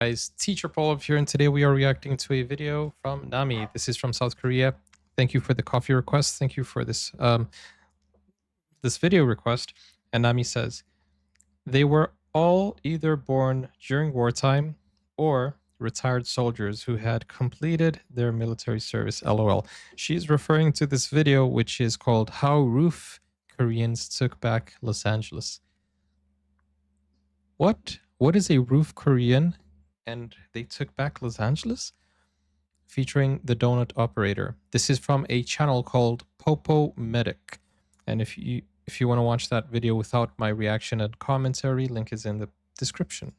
Guys, Teacher Paul here, and today we are reacting to a video from Nami. This is from South Korea. Thank you for the coffee request. Thank you for this this video request. And Nami says, they were all either born during wartime or retired soldiers who had completed their military service. LOL. She's referring to this video, which is called How Roof Koreans Took Back Los Angeles. What is a roof Korean and they took back Los Angeles? Featuring the donut operator. This is from a channel called Popo Medic. And if you want to watch that video without my reaction and commentary, link is in the description.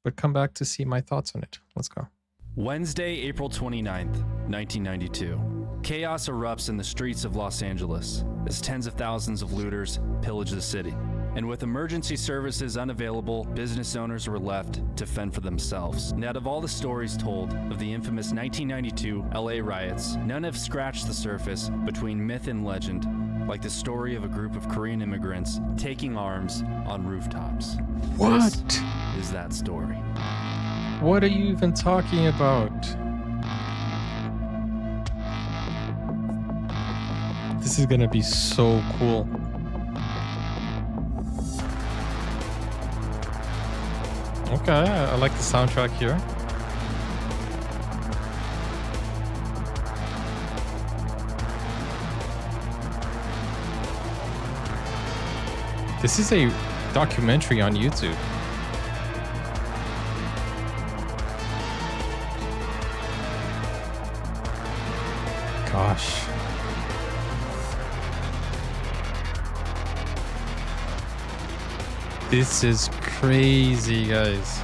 But come back to see my thoughts on it. Let's go. Wednesday, April 29th, 1992. Chaos erupts in the streets of Los Angeles as tens of thousands of looters pillage the city. And with emergency services unavailable, business owners were left to fend for themselves. And out of all the stories told of the infamous 1992 LA riots, none have scratched the surface between myth and legend, like the story of a group of Korean immigrants taking arms on rooftops. What? This is that story. What are you even talking about? This is gonna be so cool. Okay, I like the soundtrack here. This is a documentary on YouTube. Gosh. This is crazy, guys.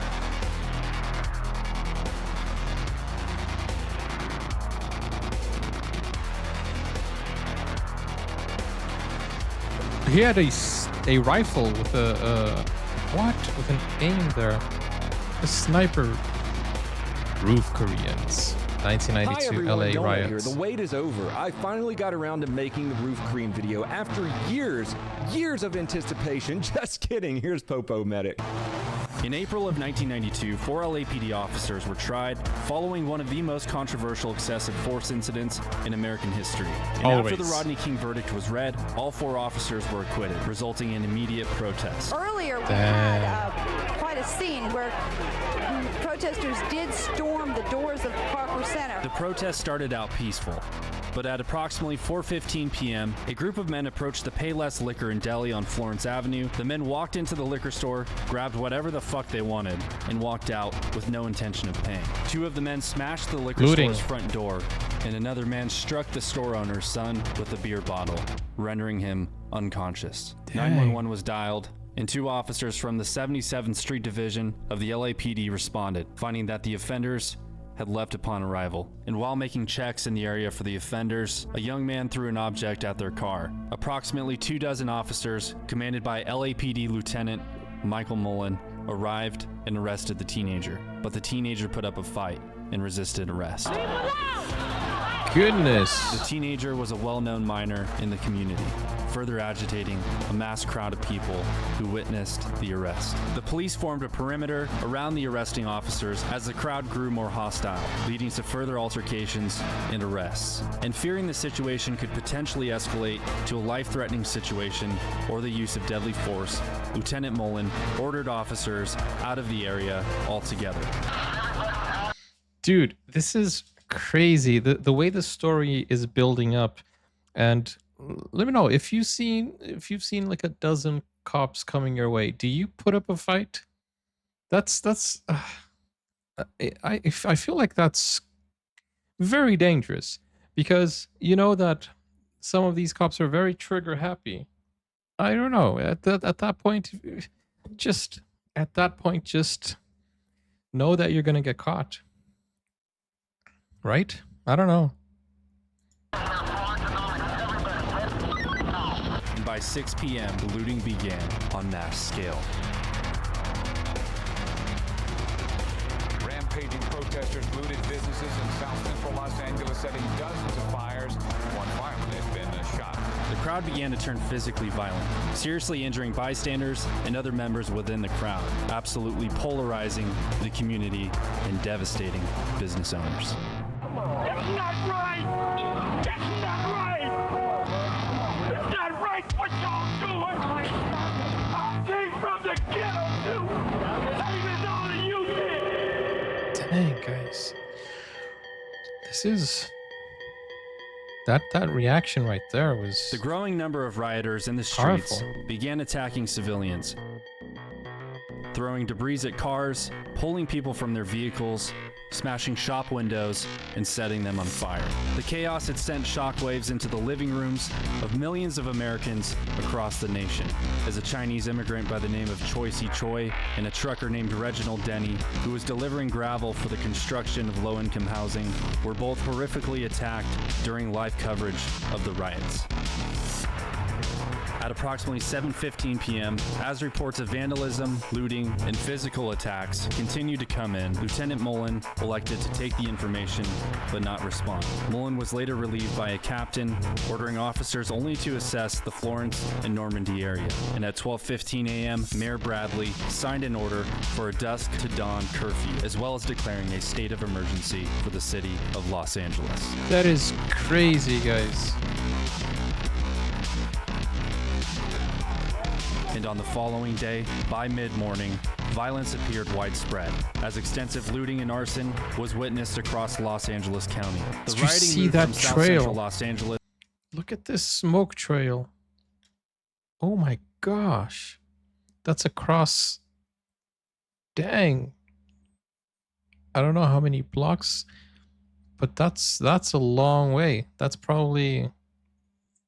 He had a rifle with with an aim there. A sniper. Roof Koreans. 1992 LA riots. Here. The wait is over. I finally got around to making the Roof Korean video after years of anticipation. Just kidding. Here's Popo Medic. In April of 1992, 4 LAPD officers were tried following one of the most controversial excessive force incidents in American history. And after the Rodney King verdict was read, all 4 officers were acquitted, resulting in immediate protest. Earlier, we had quite a scene where protesters did storm the doors of Parker Center. The protest started out peaceful, but at approximately 4:15 p.m., a group of men approached the Payless Liquor in Delhi on Florence Avenue. The men walked into the liquor store, grabbed whatever the fuck they wanted, and walked out with no intention of paying. 2 of the men smashed the liquor store's front door, and another man struck the store owner's son with a beer bottle, rendering him unconscious. 911 was dialed, and 2 officers from the 77th Street Division of the LAPD responded, finding that the offenders had left upon arrival. And while making checks in the area for the offenders, a young man threw an object at their car. Approximately 24 officers, commanded by LAPD Lieutenant Michael Mullen, arrived and arrested the teenager. But the teenager put up a fight and resisted arrest. Goodness. The teenager was a well-known minor in the community, further agitating a mass crowd of people who witnessed the arrest. The police formed a perimeter around the arresting officers as the crowd grew more hostile, leading to further altercations and arrests. And fearing the situation could potentially escalate to a life-threatening situation or the use of deadly force, Lieutenant Mullen ordered officers out of the area altogether. Dude, this is crazy. The way the story is building up, and let me know if you've seen like a dozen cops coming your way. Do you put up a fight? I feel like that's very dangerous, because you know that some of these cops are very trigger happy. I don't know. At that point, just know that you're gonna get caught. Right? I don't know. And by 6 p.m., the looting began on mass scale. Rampaging protesters Protesters looted businesses in South Central Los Angeles, setting dozens of fires. One fireman has been shot. The crowd began to turn physically violent, seriously injuring bystanders and other members within the crowd, absolutely polarizing the community and devastating business owners. That's not right! That's not right! It's not right what y'all doing! I came from the ghetto too! Same as all of you did! Dang, guys. This is... That reaction right there was... The growing number of rioters in the streets Powerful. began attacking civilians, throwing debris at cars, pulling people from their vehicles, smashing shop windows, and setting them on fire. The chaos had sent shockwaves into the living rooms of millions of Americans across the nation, as a Chinese immigrant by the name of Choi Si-choi and a trucker named Reginald Denny, who was delivering gravel for the construction of low-income housing, were both horrifically attacked during live coverage of the riots. At approximately 7:15 p.m., as reports of vandalism, looting, and physical attacks continued to come in, Lieutenant Mullen elected to take the information but not respond. Mullen was later relieved by a captain, ordering officers only to assess the Florence and Normandy area. And at 12:15 a.m., Mayor Bradley signed an order for a dusk to dawn curfew, as well as declaring a state of emergency for the city of Los Angeles. That is crazy, guys. And on the following day, by mid-morning, violence appeared widespread, as extensive looting and arson was witnessed across Los Angeles County. The Did you rioting see moved that from South trail? Central Los Angeles. Look at this smoke trail. Oh my gosh. That's across... Dang. I don't know how many blocks, but that's a long way. That's probably...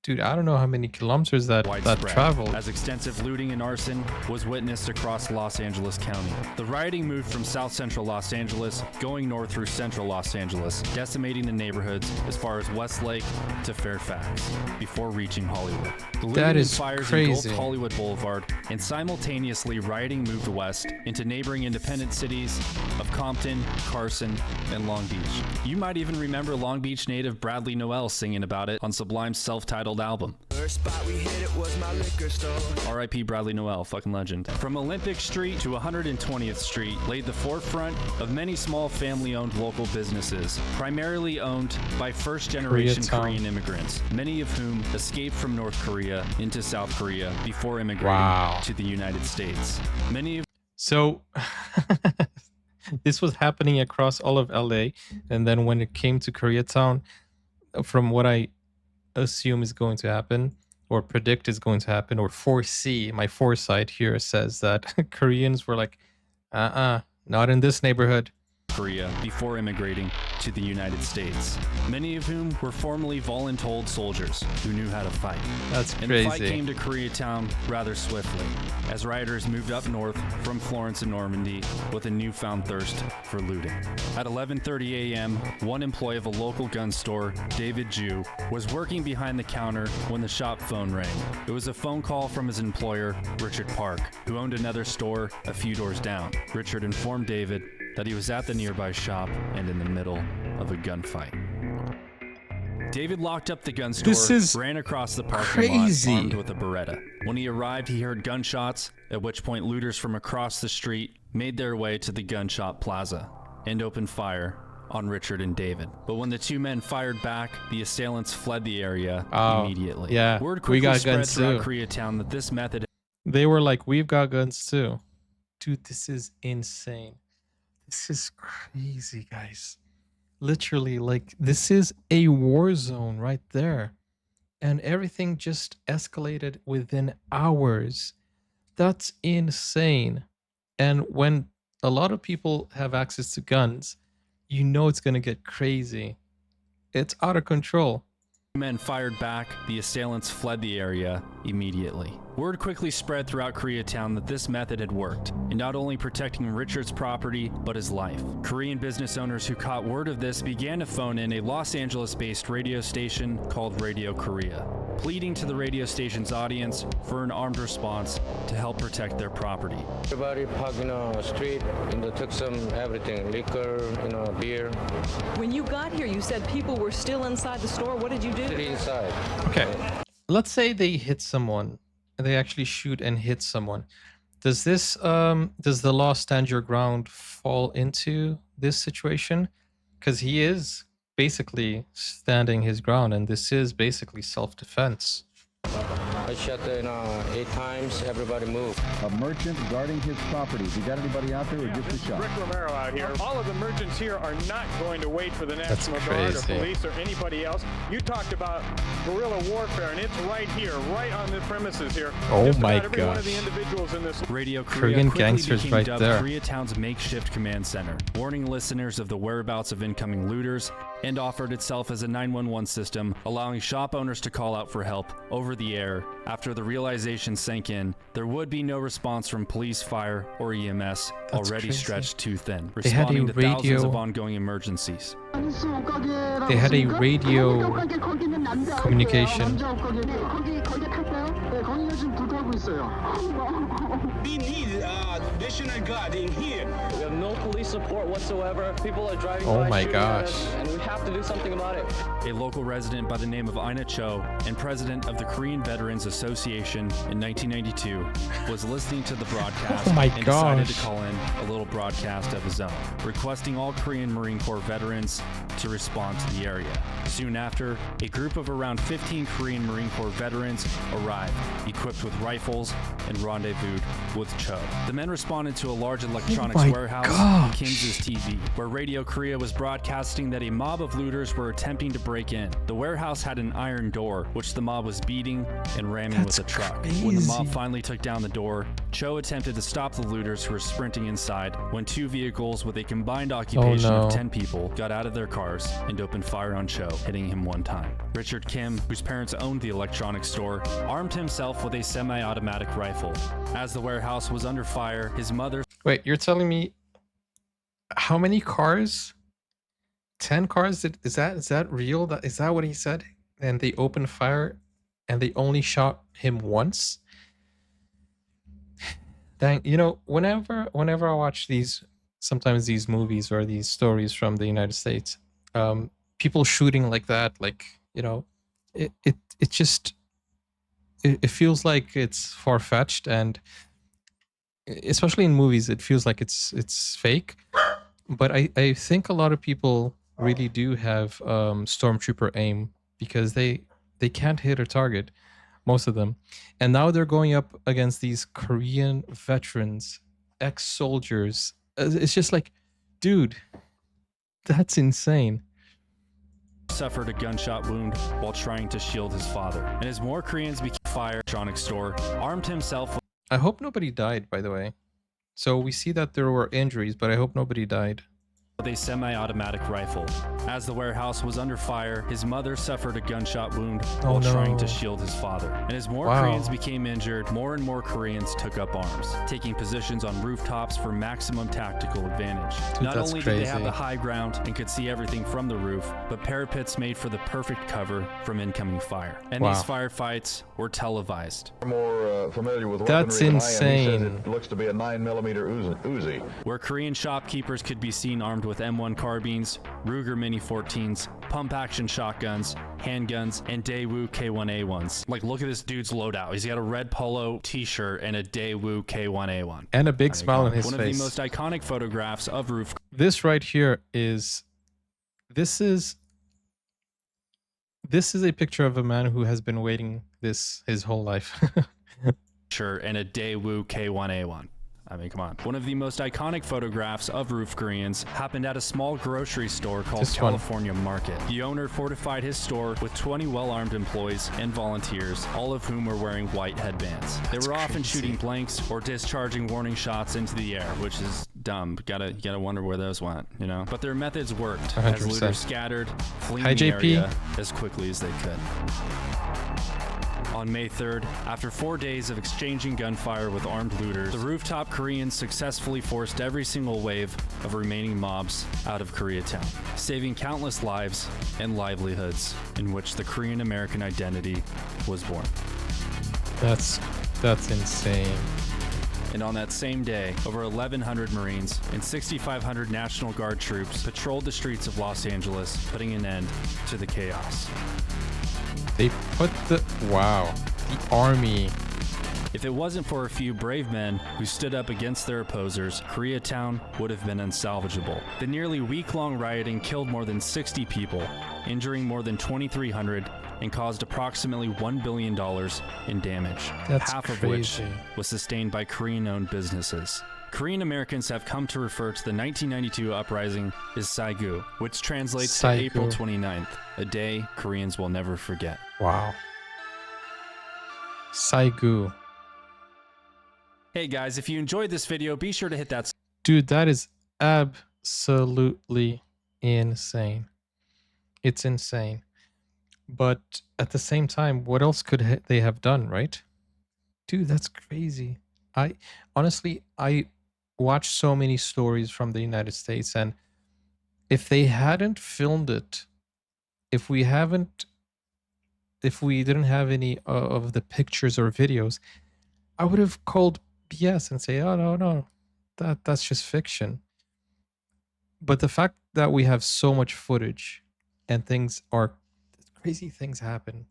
Dude, I don't know how many kilometers that traveled. As extensive looting and arson was witnessed across Los Angeles County. The rioting moved from South Central Los Angeles, going north through Central Los Angeles, decimating the neighborhoods as far as Westlake to Fairfax, before reaching Hollywood. The looting That and is fires crazy. engulfed Hollywood Boulevard, and simultaneously rioting moved west into neighboring independent cities of Compton, Carson, and Long Beach. You might even remember Long Beach native Bradley Noel singing about it on Sublime's self-titled album. First spot we hit it was my liquor store. R.I.P. Bradley Noel, fucking legend. From Olympic Street to 120th Street laid the forefront of many small family-owned local businesses, primarily owned by first-generation Koreatown. Korean immigrants, many of whom escaped from North Korea into South Korea before immigrating Wow. to the United States. Many of So this was happening across all of LA, and then when it came to Koreatown, from what I assume is going to happen, or predict is going to happen, or foresee, my foresight here says that Koreans were like, not in this neighborhood. Korea before immigrating to the United States, many of whom were formerly voluntold soldiers who knew how to fight. That's And the fight crazy. came to Koreatown rather swiftly, as rioters moved up north from Florence and Normandy with a newfound thirst for looting. At 11:30 a.m., one employee of a local gun store, David Jew, was working behind the counter when the shop phone rang. It was a phone call from his employer, Richard Park, who owned another store a few doors down. Richard informed David that he was at the nearby shop and in the middle of a gunfight. David locked up the gun store, This is ran across the parking crazy. lot armed with a Beretta. When he arrived, he heard gunshots, at which point looters from across the street made their way to the gun shop plaza and opened fire on Richard and David. But when the two men fired back, the assailants fled the area immediately. yeah, Word we quickly got spread guns throughout too. Koreatown that this method They were like, we've got guns too. Dude, this is insane. This is crazy, guys. Literally, like, this is a war zone right there. And everything just escalated within hours. That's insane. And when a lot of people have access to guns, you know it's going to get crazy. It's out of control. men fired back, the assailants fled the area immediately. Word quickly spread throughout Koreatown that this method had worked, in not only protecting Richard's property, but his life. Korean business owners who caught word of this began to phone in a Los Angeles-based radio station called Radio Korea, pleading to the radio station's audience for an armed response to help protect their property. Everybody park in the street, took some everything, liquor, beer. When you got here, you said people were still inside the store. What did you do? Sit inside. Okay. Let's say they hit someone. They actually shoot and hit someone. Does this does the law stand your ground fall into this situation? Because he is basically standing his ground, and this is basically self-defense. I shot 8 times, everybody moved. A merchant guarding his property. You got anybody out there or just a shot? Rick Romero out here. All of the merchants here are not going to wait for the National Guard or police or anybody else. You talked about guerrilla warfare, and it's right here, right on the premises here. Oh just my every one gosh. of the individuals in this Radio Korea Korean quickly gangsters became right dubbed there. Koreatown's makeshift command center, warning listeners of the whereabouts of incoming looters, and offered itself as a 911 system, allowing shop owners to call out for help over the air. After the realization sank in, there would be no response from police, fire, or EMS, already crazy. stretched too thin, They had a responding to thousands radio- of ongoing emergencies. They had a radio communication. We need National Guard in here. We have no police support whatsoever. People are driving Oh by my shooting at gosh. us, and we have to do something about it. A local resident by the name of Ina Cho and president of the Korean Veterans Association in 1992 was listening to the broadcast Oh my and decided to gosh. call in a little broadcast of his own, requesting all Korean Marine Corps veterans to respond to the area. Soon after, a group of around 15 Korean Marine Corps veterans arrived, equipped with rifles, and rendezvoused with Cho. The men responded to a large electronics my warehouse gosh. in Kim's TV, where Radio Korea was broadcasting that a mob of looters were attempting to break in. The warehouse had an iron door, which the mob was beating and ramming That's with a truck. When the mob crazy. finally took down the door, Cho attempted to stop the looters who were sprinting inside when 2 vehicles with a combined occupation no. of 10 people got out of their cars and opened fire on Cho, hitting him 1 time. Richard Kim, whose parents owned the electronics store, armed himself with a semi-automatic rifle. As the warehouse was under fire, his mother... Wait, you're telling me how many cars? 10 cars? Is that real? Is that what he said? And they opened fire and they only shot him once? Dang, whenever I watch sometimes these movies or these stories from the United States, people shooting like that, it feels like it's far-fetched, and especially in movies, it feels like it's fake. But I think a lot of people really do have stormtrooper aim, because they can't hit a target, most of them. And now they're going up against these Korean veterans, ex-soldiers. It's just like, dude, that's insane. Suffered a gunshot wound while trying to shield his father. And as more Koreans became fire electronics store, armed himself with I hope nobody died, by the way. So we see that there were injuries, but I hope nobody died. a semi-automatic rifle. As the warehouse was under fire, his mother suffered a gunshot wound while trying to shield his father. And as more Koreans became injured, more and more Koreans took up arms, taking positions on rooftops for maximum tactical advantage. Dude, Not only did they have crazy. the high ground and could see everything from the roof, but parapets made for the perfect cover from incoming fire. And these firefights were televised. More familiar with That's weaponry than I am. He insane. says it looks to be a 9mm Uzi. Where Korean shopkeepers could be seen armed with M1 carbines, Ruger Mini 14s, pump-action shotguns, handguns, and Daewoo K1A1s. Like, look at this dude's loadout. He's got a red polo t-shirt and a Daewoo K1A1. And a big smile on his One face. of the most iconic photographs of Roof. This right here is a picture of a man who has been waiting this his whole life. Shirt and a Daewoo K1A1. I mean, come on. One of the most iconic photographs of Roof Koreans happened at a small grocery store called This one. California Market. The owner fortified his store with 20 well-armed employees and volunteers, all of whom were wearing white headbands. They were often shooting blanks or discharging warning shots into the air, which is dumb. You gotta wonder where those went, you know? But their methods worked, as 100%. looters scattered, fleeing Hi, the JP. area as quickly as they could. On May 3rd, after 4 days of exchanging gunfire with armed looters, the rooftop Koreans successfully forced every single wave of remaining mobs out of Koreatown, saving countless lives and livelihoods in which the Korean American identity was born. That's insane. And on that same day, over 1,100 Marines and 6,500 National Guard troops patrolled the streets of Los Angeles, putting an end to the chaos. They put the army. If it wasn't for a few brave men who stood up against their opposers, Koreatown would have been unsalvageable. The nearly week-long rioting killed more than 60 people, injuring more than 2,300, and caused approximately $1 billion in damage, That's half of crazy. which was sustained by Korean-owned businesses. Korean Americans have come to refer to the 1992 uprising as Saigu, which translates to Saigu. April 29th, a day Koreans will never forget. Wow. Saigu. Hey guys, if you enjoyed this video, be sure to hit that. Dude, that is absolutely insane. It's insane. But at the same time, what else could they have done, right? Dude, that's crazy. I watch so many stories from the United States, and if they hadn't filmed it, if we didn't have any of the pictures or videos, I would have called BS and say, oh no, that's just fiction. But the fact that we have so much footage and crazy things happen,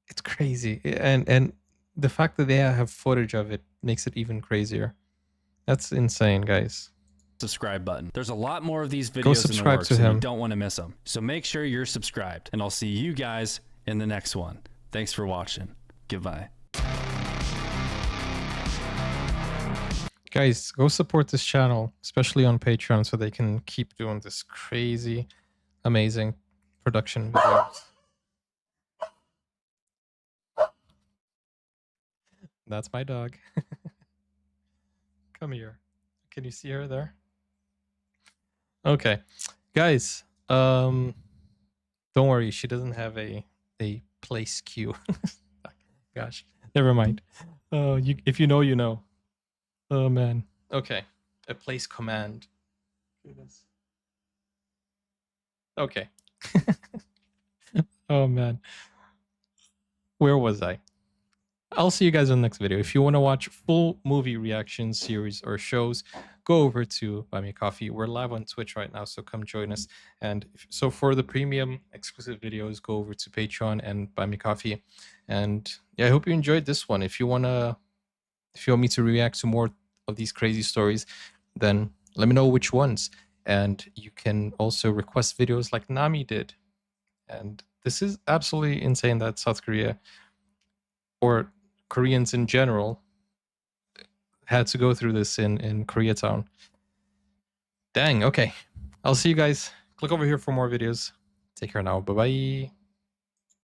it's crazy, and the fact that they have footage of it makes it even crazier. That's insane, guys. Subscribe button. There's a lot more of these videos Go in the subscribe works, to and him. you don't want to miss them. So make sure you're subscribed, and I'll see you guys in the next one. Thanks for watching. Goodbye. Guys, go support this channel, especially on Patreon, so they can keep doing this crazy, amazing production videos. That's my dog. Come here. Can you see her there? Okay. Guys, don't worry, she doesn't have a place queue. Gosh, never mind. If you know, you know. Oh man. Okay. A place command. Okay. Oh man. Where was I? I'll see you guys in the next video. If you want to watch full movie reaction series or shows, go over to Buy Me Coffee. We're live on Twitch right now, so come join us. And so for the premium exclusive videos, go over to Patreon and Buy Me Coffee. And yeah, I hope you enjoyed this one. If you want me to react to more of these crazy stories, then let me know which ones. And you can also request videos like Nami did. And this is absolutely insane that South Korea, or Koreans in general, had to go through this in Koreatown. Dang, okay. I'll see you guys. Click over here for more videos. Take care now. Bye-bye.